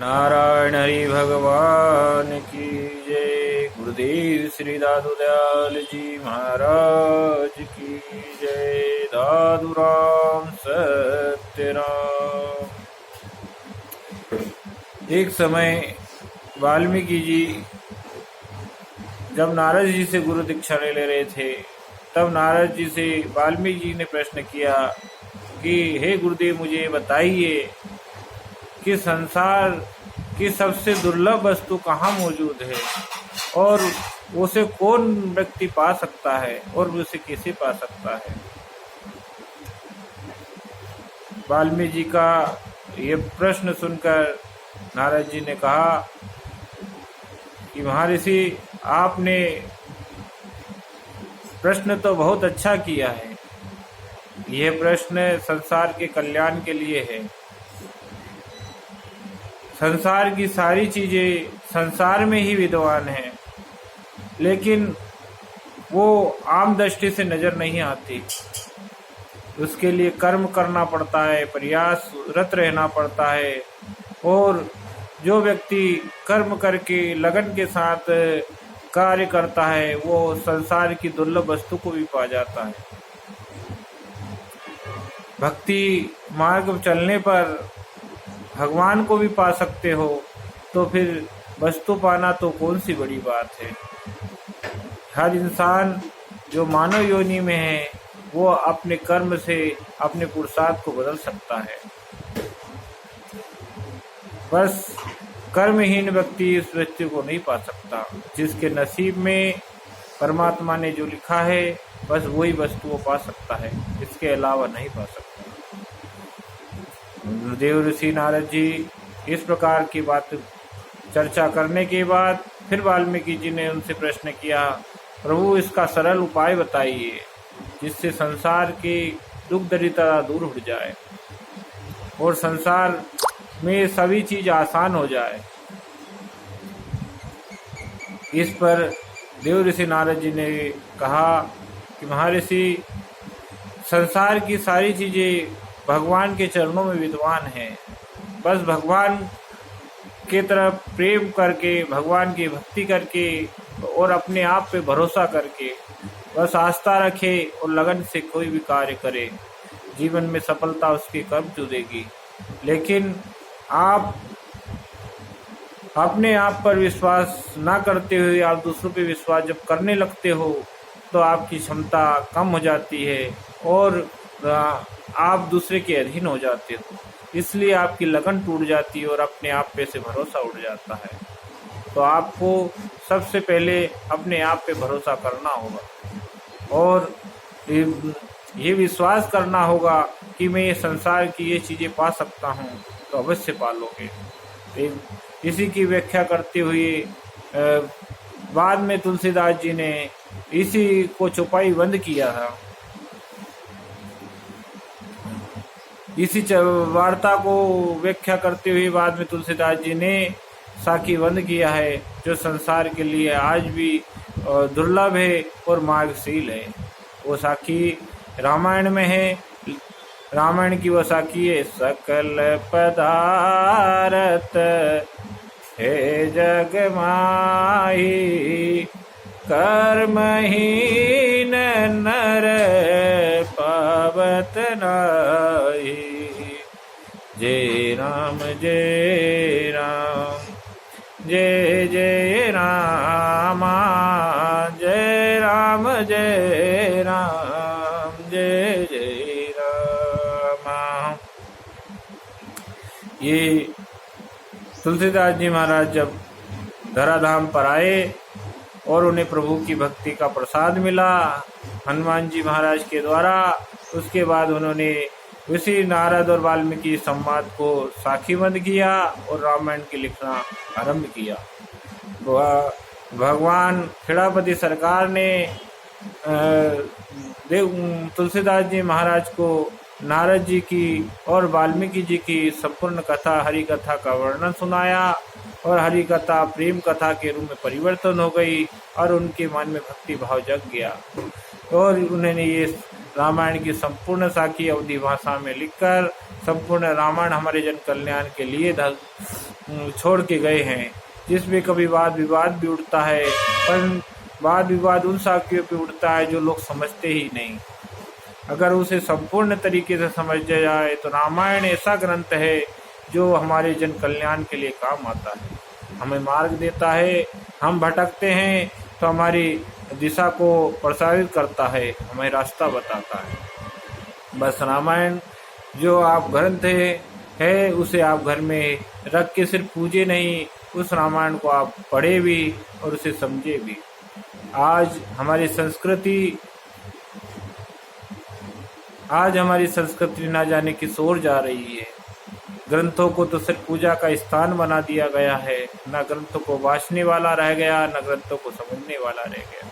नारायण हरि भगवान की जय। गुरुदेव श्री दादू दयाल जी महाराज की जय। दादू राम सत्य राम। एक समय वाल्मीकि जी जब नारद जी से गुरु दीक्षा ले रहे थे, तब नारद जी से वाल्मीकि जी ने प्रश्न किया कि हे गुरुदेव, मुझे बताइए कि संसार की सबसे दुर्लभ वस्तु कहाँ मौजूद है और उसे कौन व्यक्ति पा सकता है और उसे कैसे पा सकता है। वाल्मीकि जी का ये प्रश्न सुनकर नारद जी ने कहा कि महर्षि, आपने प्रश्न तो बहुत अच्छा किया है। यह प्रश्न संसार के कल्याण के लिए है। संसार की सारी चीजें संसार में ही विद्वान हैं, लेकिन वो आम दृष्टि से नजर नहीं आती। उसके लिए कर्म करना पड़ता है, प्रयासरत रहना पड़ता है, और जो व्यक्ति कर्म करके लगन के साथ कार्य करता है वो संसार की दुर्लभ वस्तु को भी पा जाता है। भक्ति मार्ग चलने पर भगवान को भी पा सकते हो, तो फिर वस्तु पाना तो कौन सी बड़ी बात है। हर इंसान जो मानव योनि में है वो अपने कर्म से अपने पुरुषार्थ को बदल सकता है। बस कर्महीन व्यक्ति इस वस्तु को नहीं पा सकता। जिसके नसीब में परमात्मा ने जो लिखा है बस वही वस्तु वो पा सकता है, इसके अलावा नहीं पा सकता। देव ऋषि नारद जी इस प्रकार की बात चर्चा करने के बाद फिर वाल्मीकि जी ने उनसे प्रश्न किया, प्रभु इसका सरल उपाय बताइए जिससे संसार की दुख दरिद्रता दूर हो जाए और संसार में सभी चीज आसान हो जाए। इस पर देव ऋषि नारद जी ने कहा कि महर्षि, संसार की सारी चीजें भगवान के चरणों में विद्वान हैं। बस भगवान के तरफ प्रेम करके, भगवान की भक्ति करके और अपने आप पे भरोसा करके बस आस्था रखे और लगन से कोई भी कार्य करे, जीवन में सफलता उसके कर्म चुदेगी। लेकिन आप अपने आप पर विश्वास ना करते हुए आप दूसरों पे विश्वास जब करने लगते हो तो आपकी क्षमता कम हो जाती है और आप दूसरे के अधीन हो जाते हो। इसलिए आपकी लगन टूट जाती है और अपने आप पे से भरोसा उठ जाता है। तो आपको सबसे पहले अपने आप पे भरोसा करना होगा और ये विश्वास करना होगा कि मैं ये संसार की ये चीज़ें पा सकता हूँ, तो अवश्य पालोगे। इसी की व्याख्या करते हुए बाद में तुलसीदास जी ने इसी को चौपाई बंद किया था। इसी वार्ता को व्याख्या करते हुए बाद में तुलसीदास जी ने साखी बंद किया है, जो संसार के लिए आज भी दुर्लभ है और मार्गशील है। वो साखी रामायण में है। रामायण की वो साखी है, सकल पदारथ हे जग माही, कर्महीन नर पावत नाहि। जय राम जय राम, जय जय राम, जय राम जय राम, जय जय राम। ये तुलसीदास जी महाराज जब धराधाम पर आए और उन्हें प्रभु की भक्ति का प्रसाद मिला हनुमान जी महाराज के द्वारा, उसके बाद उन्होंने ऋषि नारद और वाल्मीकि संवाद को साखीबंद किया और रामायण की लिखना आरंभ किया। भगवान खेड़ापति सरकार ने तुलसीदास जी महाराज को नारद जी की और वाल्मीकि जी की संपूर्ण कथा, हरि कथा का वर्णन सुनाया और हरि कथा प्रेम कथा के रूप में परिवर्तन हो गई और उनके मन में भक्ति भाव जग गया और उन्होंने ये रामायण की संपूर्ण साखी अवधी भाषा में लिखकर संपूर्ण रामायण हमारे जन कल्याण के लिए छोड़ के गए हैं, जिसमें कभी वाद विवाद भी उठता है, पर वाद विवाद उन साखियों पे उठता है जो लोग समझते ही नहीं। अगर उसे संपूर्ण तरीके से समझ जाए तो रामायण ऐसा ग्रंथ है जो हमारे जन कल्याण के लिए काम आता है, हमें मार्ग देता है। हम भटकते हैं तो हमारी दिशा को प्रसारित करता है, हमें रास्ता बताता है। बस रामायण जो आप ग्रंथ है उसे आप घर में रख के सिर्फ पूजे नहीं, उस रामायण को आप पढ़े भी और उसे समझे भी। आज हमारी संस्कृति ना जाने किस ओर जा रही है। ग्रंथों को तो सिर्फ पूजा का स्थान बना दिया गया है, न ग्रंथों को वाचने वाला रह गया, न ग्रंथों को समझने वाला रह गया।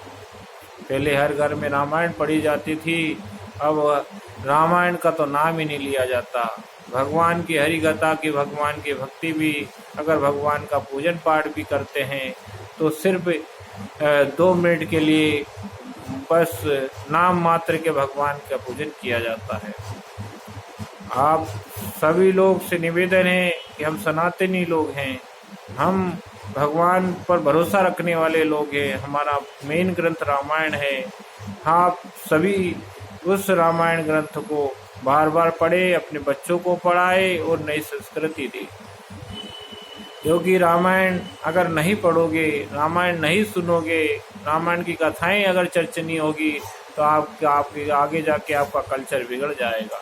पहले हर घर में रामायण पढ़ी जाती थी, अब रामायण का तो नाम ही नहीं लिया जाता। भगवान की हरि कथा की, भगवान की भक्ति भी, अगर भगवान का पूजन पाठ भी करते हैं तो सिर्फ 2 मिनट के लिए बस नाम मात्र के भगवान का पूजन किया जाता है। आप सभी लोग से निवेदन है कि हम सनातनी लोग हैं, हम भगवान पर भरोसा रखने वाले लोग हैं, हमारा मेन ग्रंथ रामायण है। आप सभी उस रामायण ग्रंथ को बार बार पढ़े, अपने बच्चों को पढ़ाए और नई संस्कृति दी। क्योंकि रामायण अगर नहीं पढ़ोगे, रामायण नहीं सुनोगे, रामायण की कथाएं अगर चर्चनी होगी तो आपके आगे जाके आपका कल्चर बिगड़ जाएगा,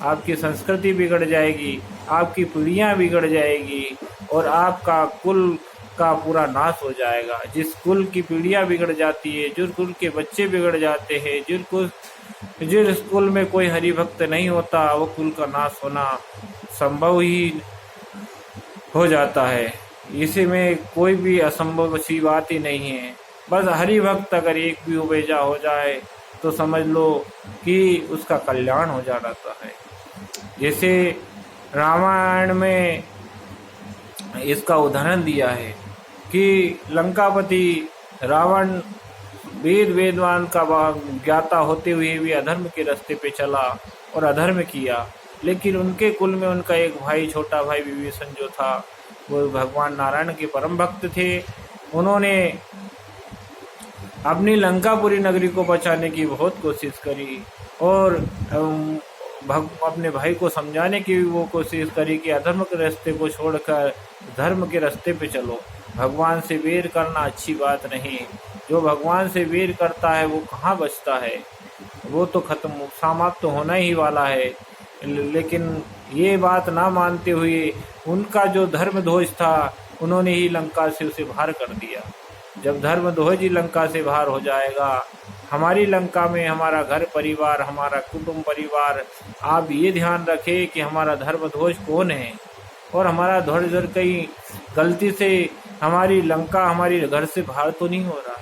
आपकी संस्कृति बिगड़ जाएगी, आपकी पीढ़ियां बिगड़ जाएगी और आपका कुल का पूरा नाश हो जाएगा। जिस कुल की पीढ़ियां बिगड़ जाती है, जिस कुल के बच्चे बिगड़ जाते हैं, जिस कुल में कोई हरि भक्त नहीं होता, वो कुल का नाश होना संभव ही हो जाता है। इसी में कोई भी असंभव सी बात ही नहीं है। बस हरि भक्त अगर एक भी उबेजा हो जाए तो समझ लो कि उसका कल्याण हो जाता है। जैसे रामायण में इसका उदाहरण दिया है कि लंकापति रावण वेदवान का ज्ञाता होते हुए भी अधर्म के रास्ते पे चला और अधर्म किया, लेकिन उनके कुल में उनका एक भाई, छोटा भाई विभीषण जो था, वो भगवान नारायण के परम भक्त थे। उन्होंने अपनी लंकापुरी नगरी को बचाने की बहुत कोशिश करी और अपने भाई को समझाने की वो कोशिश करी कि अधर्म के रास्ते को छोड़कर धर्म के रास्ते पे चलो। भगवान से वेर करना अच्छी बात नहीं, जो भगवान से वेर करता है वो कहाँ बचता है, वो तो खत्म समाप्त तो होना ही वाला है। लेकिन ये बात ना मानते हुए उनका जो धर्म ध्वज था, उन्होंने ही लंका से उसे बाहर कर दिया। जब धर्म ध्वज ही लंका से बाहर हो जाएगा, हमारी लंका में हमारा घर परिवार, हमारा कुटुंब परिवार, आप ये ध्यान रखें कि हमारा धर्म ध्वज कौन है और हमारा ध्वज कहीं गलती से हमारी लंका हमारी घर से बाहर तो नहीं हो रहा।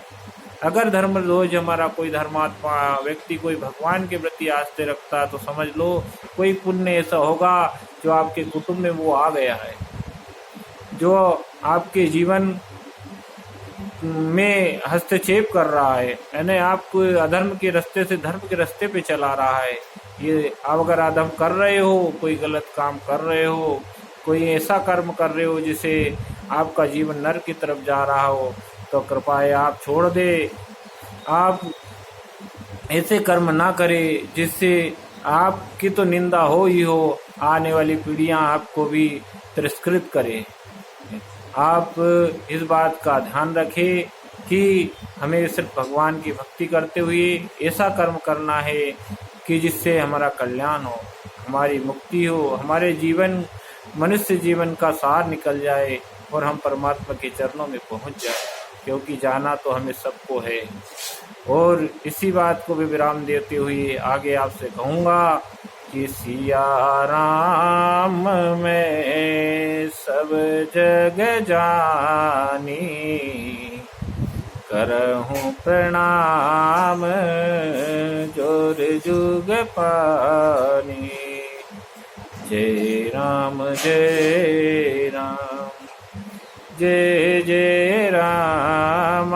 अगर धर्म ध्वज हमारा कोई धर्मात्मा व्यक्ति कोई भगवान के प्रति आस्था रखता है तो समझ लो कोई पुण्य ऐसा होगा जो आपके कुटुंब में वो आ गया है, जो आपके जीवन में हस्तक्षेप कर रहा है, यानी आपको अधर्म के रास्ते से धर्म के रास्ते पे चला रहा है। ये आप अगर अधर्म कर रहे हो, कोई गलत काम कर रहे हो, कोई ऐसा कर्म कर रहे हो जिसे आपका जीवन नरक की तरफ जा रहा हो, तो कृपया आप छोड़ दे। आप ऐसे कर्म ना करें जिससे आपकी तो निंदा हो ही हो, आने वाली पीढ़ियां आपको भी तिरस्कृत करें। आप इस बात का ध्यान रखें कि हमें सिर्फ भगवान की भक्ति करते हुए ऐसा कर्म करना है कि जिससे हमारा कल्याण हो, हमारी मुक्ति हो, हमारे जीवन मनुष्य जीवन का सार निकल जाए और हम परमात्मा के चरणों में पहुंच जाए, क्योंकि जाना तो हमें सबको है। और इसी बात को भी विराम देते हुए आगे आपसे कहूँगा कि सिया राम में सब जग जानी, करहूँ प्रणाम जोर जुग पानी। जय राम जय राम, जय जय राम,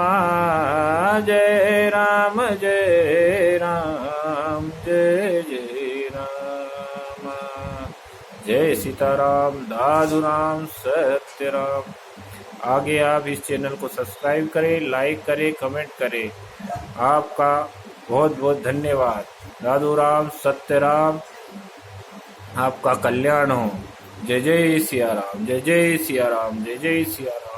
जय राम जय राम, जय जय राम। जय सीताराम, साधु राम, सत्य राधे राम। आगे आप इस चैनल को सब्सक्राइब करें, लाइक करें, कमेंट करें। आपका बहुत बहुत धन्यवाद। राधो राम, सत्य राम, आपका कल्याण हो। जय जय सिया राम, जय जय सिया राम, जय जय सिया राम।